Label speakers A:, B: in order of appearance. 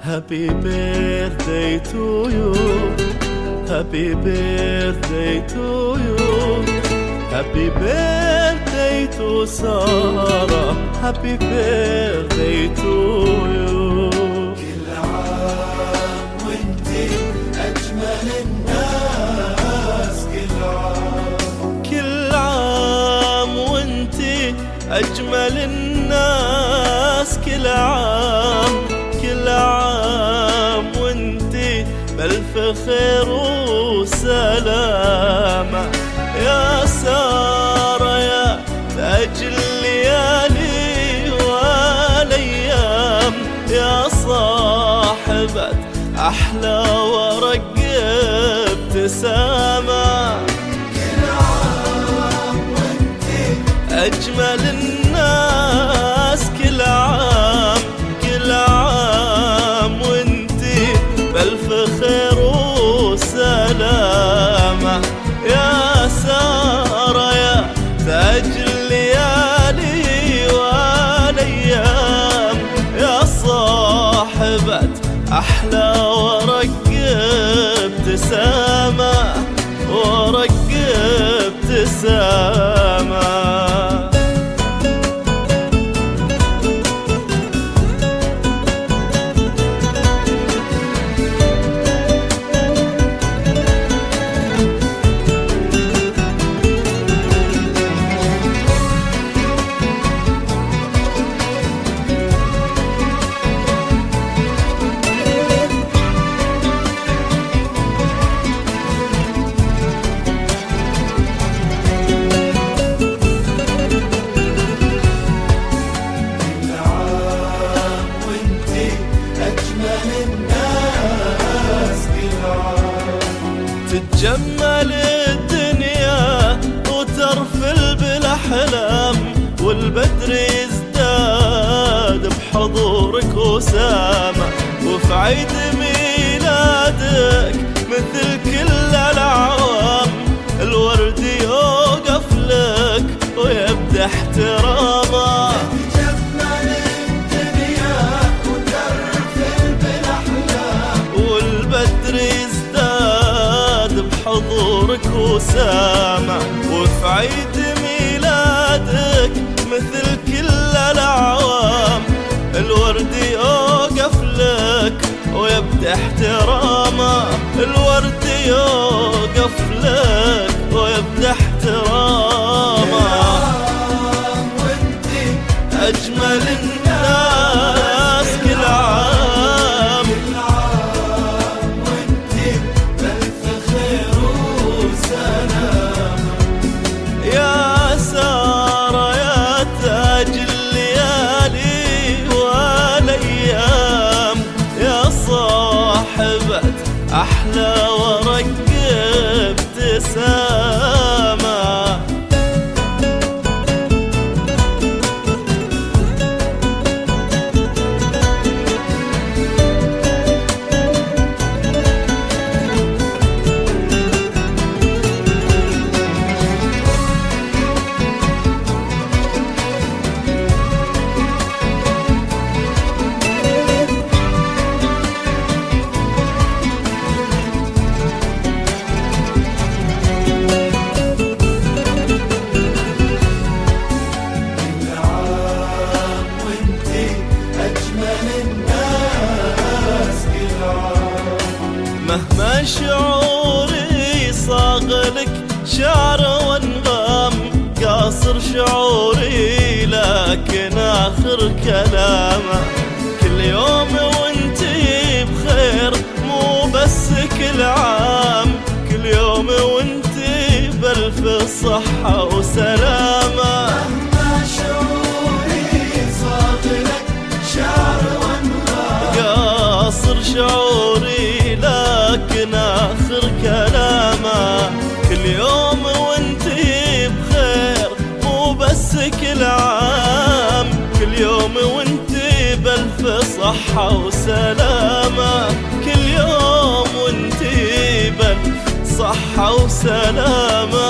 A: Happy birthday to you. Happy birthday to you. Happy birthday to Sarah. Happy birthday to you.
B: كل عام وانتي أجمل الناس.
A: كل عام وانتي أجمل الناس. كل عام وانتي بألف خير وسلامة. يا سارة يا تاج الليالي والأيام، يا صاحبة أحلى ورق ابتسامة.
B: كل عام وانتي
A: أجمل الناس. كل عام وانتي بألف خير وسلامة. يا سارة يا تاج الليالي والأيام، يا صاحبة أحلى ورق ابتسامة. ورق ابتسامة. تتجمل الدنيا وترفل بالأحلام، والبدر يزداد بحضورك وسامة. وفي عيد ميلادك مثل كل الأعوام، الورد يوقف لك ويبدأ احترامه.
B: تتجمل الدنيا وترفل بالأحلام،
A: والبدر حضورك وسامة. وفي عيد ميلادك مثل كل الأعوام، الورد يوقف لك ويبدأ احترامه. الورد يوقف لك ويبدأ احترامه.
B: وانتي
A: أجمل الناس. كل عام
B: وانتي بألف خير وسلامة.
A: يا سارة يا تاج الليالي والأيام، يا صاحبة أحلى ورق ابتسامة. مهما شعوري صاغلك شعر وانغام، قاصر شعوري لكن آخر كلامه. كل يوم وانتي بخير مو بس كل عام، كل يوم وانتي بألف صحة وسلامة.
B: مهما شعوري صاغلك شعر وانغام،
A: قاصر شعوري لكن آخر كلامه. كل يوم وانتي بخير مو بس كل عام، كل يوم وانتي بألف صحة وسلامة. كل يوم وانتي بألف صحة وسلامة.